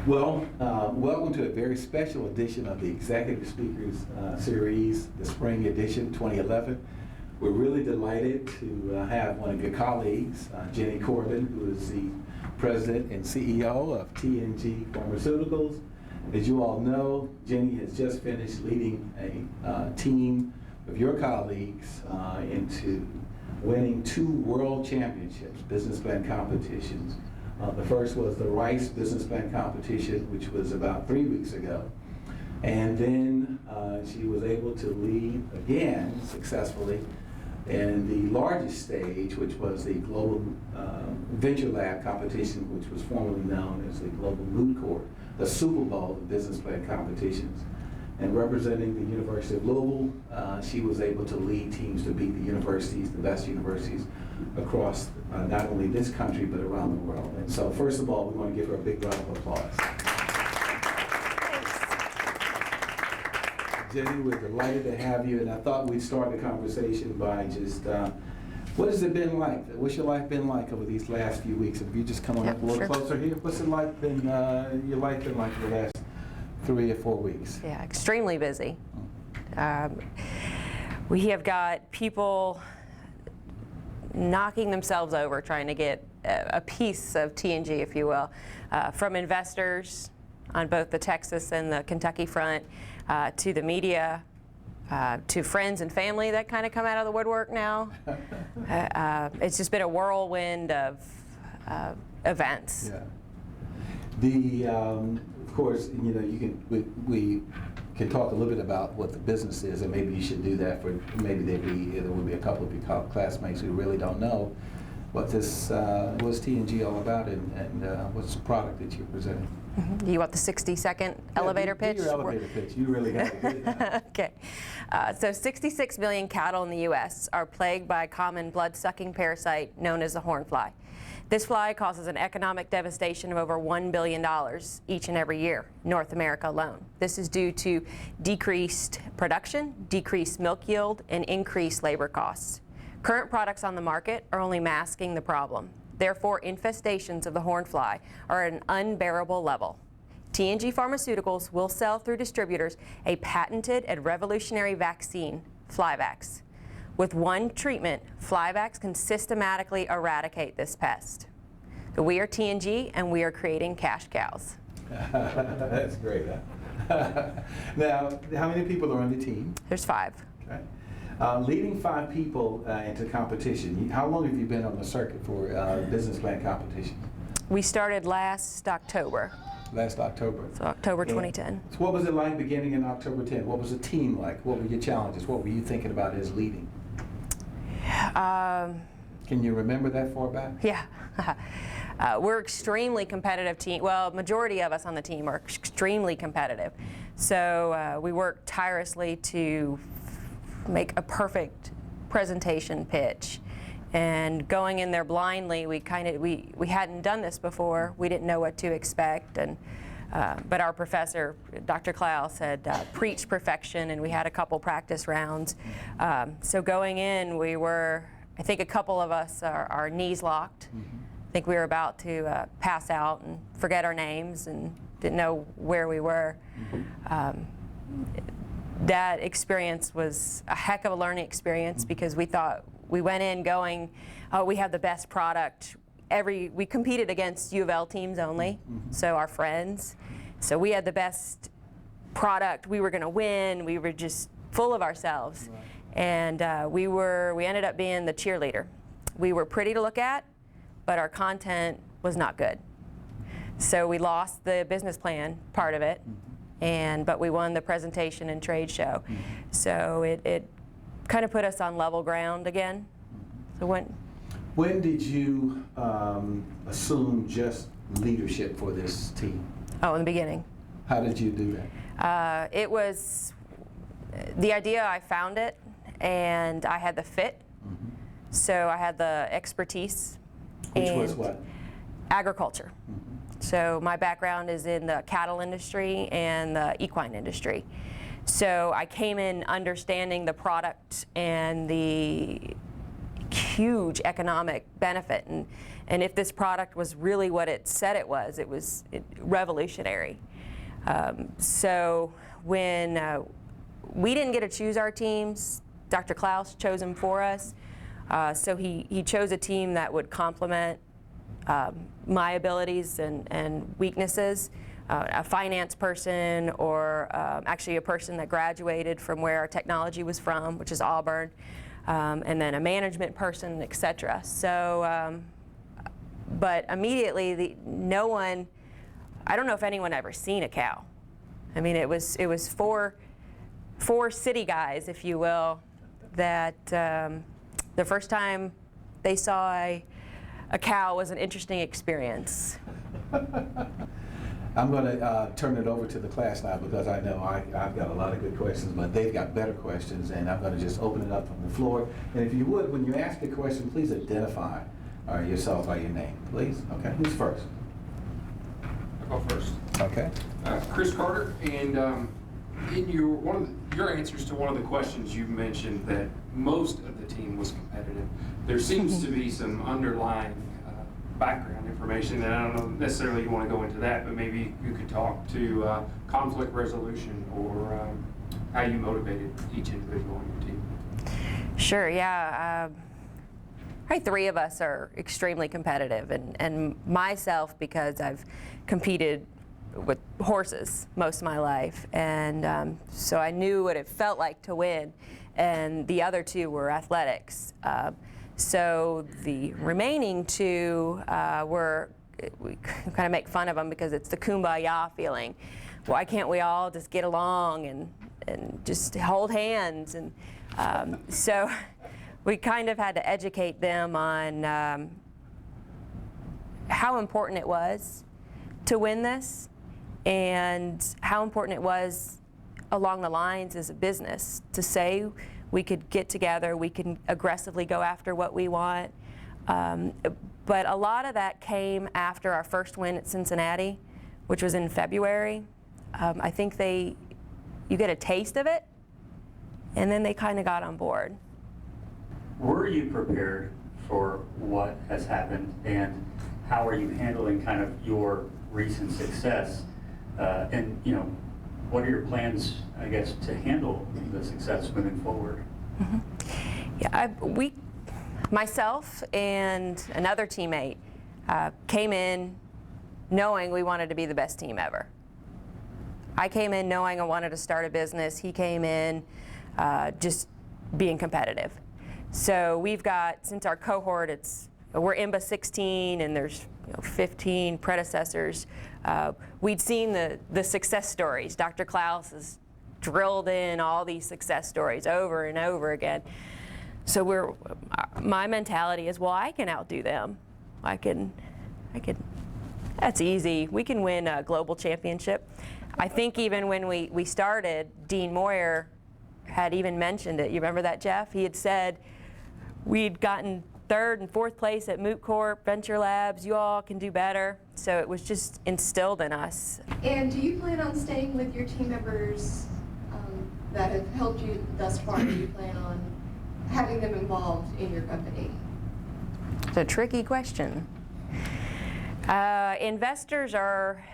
Well, welcome to a very special edition of the Executive Speakers Series, the Spring Edition 2011. We're really delighted to have one of your colleagues, Jenny Corbin, who is the President and CEO of TNG Pharmaceuticals. As you all know, Jenny has just finished leading a team of your colleagues into winning 2 world championships, business plan competitions. The first was the Rice Business Plan Competition, which was about 3 weeks ago. And then she was able to lead again successfully in the largest stage, which was the Global Venture Lab competition, which was formerly known as the Global Moot Court, the Super Bowl of business plan competitions. And representing the University of Louisville, she was able to lead teams to beat the universities, the best universities across not only this country, but around the world. And so first of all, we want to give her a big round of applause. Thanks. Jenny, we're delighted to have you, and I thought we'd start the conversation by just, what has it been like? What's your life been like over these last few weeks? If you just come on up a little closer here, what's it like been, your life been like for the last 3 or 4 weeks? Yeah, extremely busy. We have got people knocking themselves over trying to get a piece of TNG, if you will, from investors on both the Texas and the Kentucky front, to the media, to friends and family that kind of come out of the woodwork now. It's just been a whirlwind of events. Yeah. Of course, you know, we can talk a little bit about what the business is, and maybe you should do that for maybe there will be a couple of your classmates who really don't know what this what's TNG all about, and what's the product that you're presenting. Mm-hmm. You want the 60-second elevator pitch? Your elevator pitch. You really got to do that. Okay. So 66 million cattle in the U.S. are plagued by a common blood-sucking parasite known as the hornfly. This fly causes an economic devastation of over $1 billion each and every year, North America alone. This is due to decreased production, decreased milk yield, and increased labor costs. Current products on the market are only masking the problem. Therefore, infestations of the hornfly are at an unbearable level. TNG Pharmaceuticals will sell through distributors a patented and revolutionary vaccine, Flyvax. With one treatment, Flyvax can systematically eradicate this pest. So we are TNG, and we are creating cash cows. That's great. Huh? Now, how many people are on the team? There's 5. Okay. Leading 5 people into competition. How long have you been on the circuit for business plan competitions? We started last October. Last October. So October 2010. So what was it like beginning in October 10? What was the team like? What were your challenges? What were you thinking about as leading? Can you remember that far back? Yeah. We're extremely competitive team. Well, majority of us on the team are extremely competitive. So we work tirelessly to make a perfect presentation pitch. And going in there blindly, we hadn't done this before. We didn't know what to expect. And but our professor, Dr. Klaus, said preach perfection, and we had a couple practice rounds. So going in, we were, I think a couple of us, our knees locked. Mm-hmm. I think we were about to pass out and forget our names and didn't know where we were. Mm-hmm. That experience was a heck of a learning experience, mm-hmm. because we went in going, oh, we have the best product. We competed against U of L teams only, mm-hmm. so our friends. So we had the best product. We were going to win. We were just full of ourselves. Right. And we ended up being the cheerleader. We were pretty to look at, but our content was not good. So we lost the business plan part of it, mm-hmm. But we won the presentation and trade show. Mm-hmm. So it kind of put us on level ground again. So when did you assume just leadership for this team? Oh, in the beginning. How did you do that? It was the idea. I found it, and I had the fit. Mm-hmm. So I had the expertise. Which was what? Agriculture. Mm-hmm. So my background is in the cattle industry and the equine industry. So I came in understanding the product and the huge economic benefit, And if this product was really what it said it was revolutionary. So when we didn't get to choose our teams, Dr. Klaus chose them for us. So he chose a team that would complement my abilities and weaknesses. A finance person, or actually a person that graduated from where our technology was from, which is Auburn, and then a management person, et cetera. So, but immediately, no one, I don't know if anyone ever seen a cow. I mean, it was four city guys, if you will, that the first time they saw a cow was an interesting experience. I'm going to turn it over to the class now, because I know I've got a lot of good questions, but they've got better questions, and I'm going to just open it up from the floor. And if you would, when you ask a question, please identify yourself by your name, please. Okay, who's first? I'll go first. Okay. Chris Carter, and in your answers to one of the questions, you mentioned that most of the team was competitive. There seems to be some underlying background information, and I don't know necessarily you want to go into that, but maybe you could talk to conflict resolution, or how you motivated each individual on your team. Sure, yeah. Probably three of us are extremely competitive, and myself, because I've competed with horses most of my life, and so I knew what it felt like to win, and the other two were athletics. So the remaining two we kind of make fun of them because it's the kumbaya feeling. Why can't we all just get along and just hold hands? And so we kind of had to educate them on how important it was to win this, and how important it was along the lines as a business to say we could get together, we can aggressively go after what we want. But a lot of that came after our first win at Cincinnati, which was in February. I think you get a taste of it, and then they kind of got on board. Were you prepared for what has happened, and how are you handling kind of your recent success? And what are your plans, I guess, to handle the success moving forward? Mm-hmm. Yeah, myself and another teammate came in knowing we wanted to be the best team ever. I came in knowing I wanted to start a business. He came in just being competitive. So we've got, since our cohort, we're IMBA 16, and there's 15 predecessors. We'd seen the success stories. Dr. Klaus has drilled in all these success stories over and over again. So my mentality is, well, I can outdo them. I can, that's easy. We can win a global championship. I think even when we started, Dean Moyer had even mentioned it. You remember that, Jeff? He had said we'd gotten 3rd and 4th place at Moot Corp, Venture Labs. You all can do better. So it was just instilled in us. And do you plan on staying with your team members that have helped you thus far? Do you plan on having them involved in your company? It's a tricky question. Investors are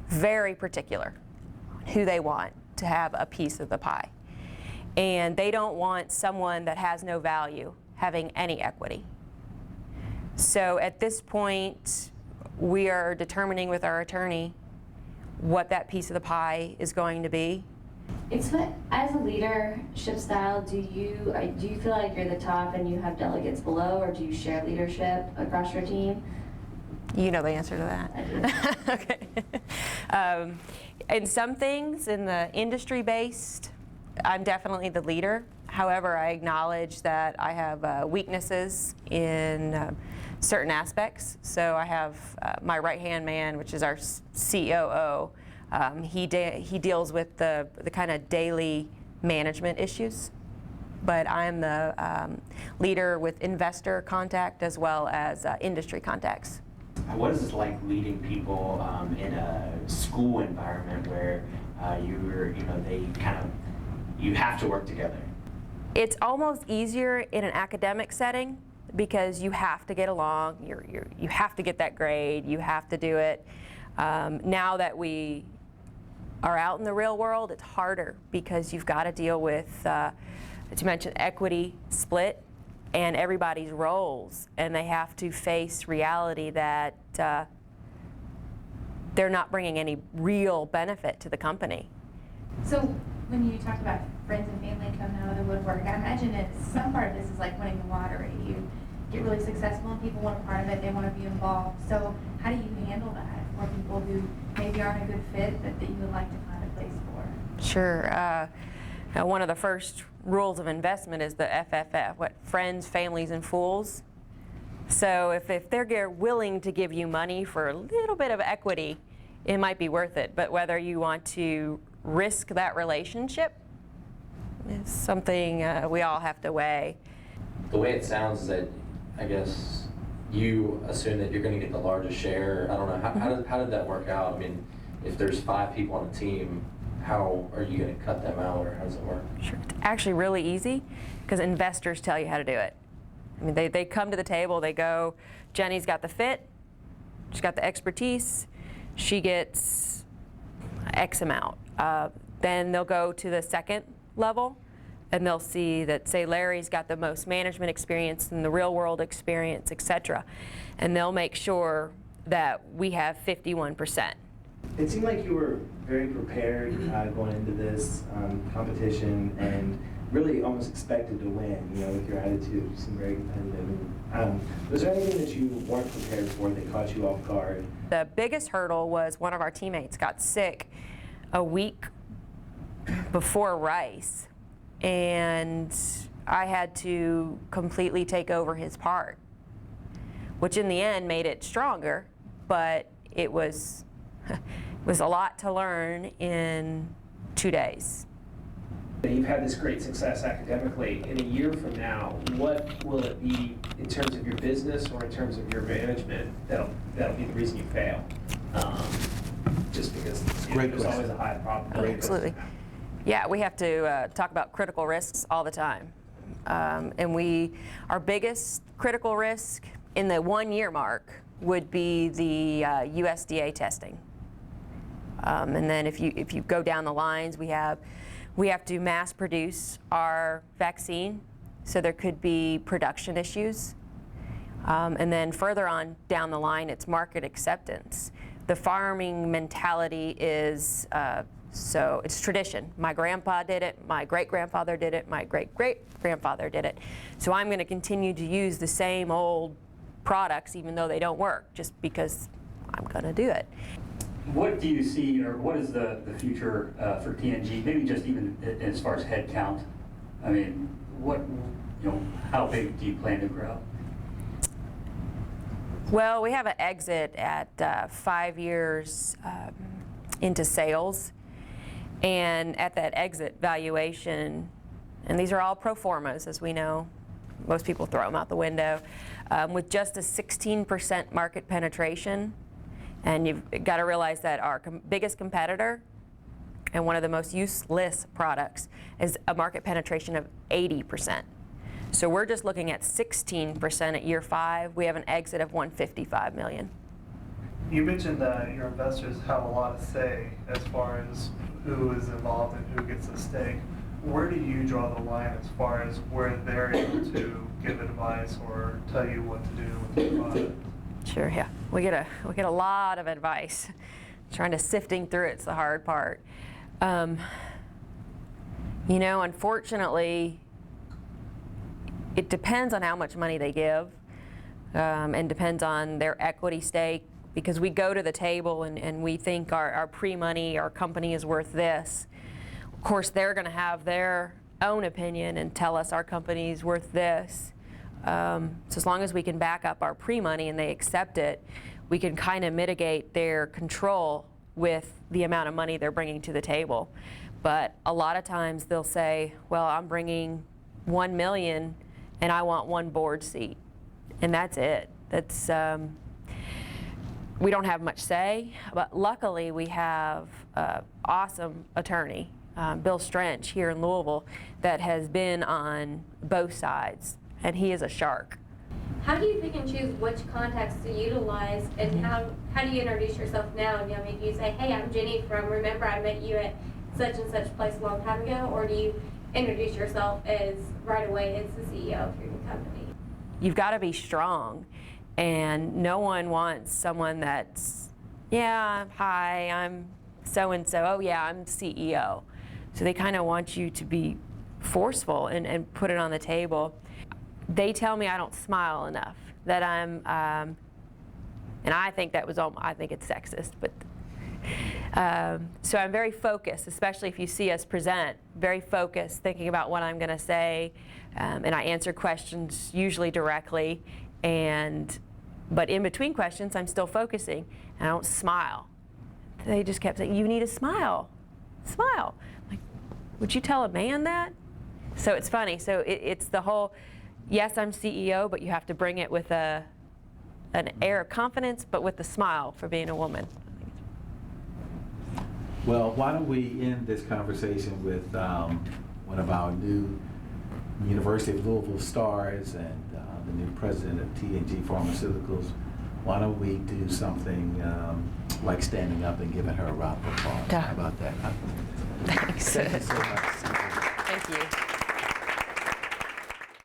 very particular who they want to have a piece of the pie. And they don't want someone that has no value having any equity. So at this point, we are determining with our attorney what that piece of the pie is going to be. As a leadership style, do you feel like you're the top and you have delegates below, or do you share leadership across your team? You know the answer to that. I do. Okay. In some things, in the industry-based, I'm definitely the leader. However, I acknowledge that I have weaknesses in certain aspects. So I have my right-hand man, which is our COO. He deals with the kind of daily management issues. But I'm the leader with investor contact as well as industry contacts. What is it like leading people in a school environment where you have to work together? It's almost easier in an academic setting because you have to get along, you have to get that grade, you have to do it. Now that we are out in the real world, it's harder because you've got to deal with, as you mentioned, equity split and everybody's roles, and they have to face reality that they're not bringing any real benefit to the company. So when you talk about friends and family coming out of the woodwork, I imagine some part of this is like winning the lottery. You get really successful and people want a part of it, they want to be involved. So how do you handle that for people who maybe aren't a good fit but that you would like to find a place for? Sure. One of the first rules of investment is the FFF, what friends, families, and fools. So if they're willing to give you money for a little bit of equity, it might be worth it. But whether you want to risk that relationship is something we all have to weigh. The way it sounds is that, I guess, you assume that you're going to get the largest share. I don't know, how did that work out? I mean, if there's 5 people on the team, how are you going to cut them out, or how does it work? Sure. It's actually really easy because investors tell you how to do it. I mean, they come to the table, they go, Jenny's got the fit, she's got the expertise, she gets X amount. Then they'll go to the second level and they'll see that, say, Larry's got the most management experience and the real world experience, et cetera. And they'll make sure that we have 51%. It seemed like you were very prepared going into this competition and really almost expected to win, you know, with your attitude. You seemed very competitive. And, was there anything that you weren't prepared for that caught you off guard? The biggest hurdle was one of our teammates got sick a week before Rice, and I had to completely take over his part, which in the end made it stronger, but it was a lot to learn in 2 days. You've had this great success academically. In a year from now, what will it be in terms of your business or in terms of your management that'll be the reason you fail? Just because there's always a high probability. Absolutely. Yeah, we have to talk about critical risks all the time. And our biggest critical risk in the 1 year mark would be the USDA testing. And then if you go down the lines, we have to mass produce our vaccine, so there could be production issues. And then further on down the line, it's market acceptance. The farming mentality is, so it's tradition. My grandpa did it, my great-grandfather did it, my great-great-grandfather did it. So I'm going to continue to use the same old products even though they don't work, just because I'm going to do it. What do you see, or what is the future for TNG? Maybe just even as far as head count. I mean, how big do you plan to grow? Well, we have an exit at 5 years into sales, and at that exit valuation, and these are all pro formas, as we know. Most people throw them out the window. With just a 16% market penetration. And you've got to realize that our biggest competitor and one of the most useless products is a market penetration of 80%. So we're just looking at 16% at year 5. We have an exit of $155 million. You mentioned that your investors have a lot to say as far as who is involved and who gets a stake. Where do you draw the line as far as where they're able to give advice or tell you what to do with the product? Sure, yeah. We get a lot of advice. Trying to sifting through it's the hard part. Unfortunately, it depends on how much money they give, and depends on their equity stake, because we go to the table and we think our pre-money, our company is worth this. Of course, they're going to have their own opinion and tell us our company is worth this. So as long as we can back up our pre-money and they accept it, we can kind of mitigate their control with the amount of money they're bringing to the table. But a lot of times they'll say, well, I'm bringing $1 million and I want 1 board seat. And that's it. We don't have much say, but luckily we have an awesome attorney, Bill Strench here in Louisville, that has been on both sides. And he is a shark. how do you pick and choose which contacts to utilize, and how do you introduce yourself now? You know, I mean, do you say, hey, I'm Jenny from, remember I met you at such and such place a long time ago, or do you introduce yourself as right away as the CEO of your new company? You've got to be strong, and no one wants someone that's, yeah, hi, I'm so-and-so, oh yeah, I'm CEO. So they kind of want you to be forceful and put it on the table. They tell me I don't smile enough, that I'm, and I think that was all, I think it's sexist, but so I'm very focused, especially if you see us present, very focused, thinking about what I'm going to say, and I answer questions usually directly, but in between questions I'm still focusing, and I don't smile. They just kept saying, you need to smile, smile. Like, would you tell a man that? So it's funny, so it's the whole, yes, I'm CEO, but you have to bring it with an air of confidence, but with a smile for being a woman. Well, why don't we end this conversation with one of our new University of Louisville stars and the new president of TNG Pharmaceuticals. Why don't we do something like standing up and giving her a round of applause? How about that? Thanks. Thank you so much. Thank you.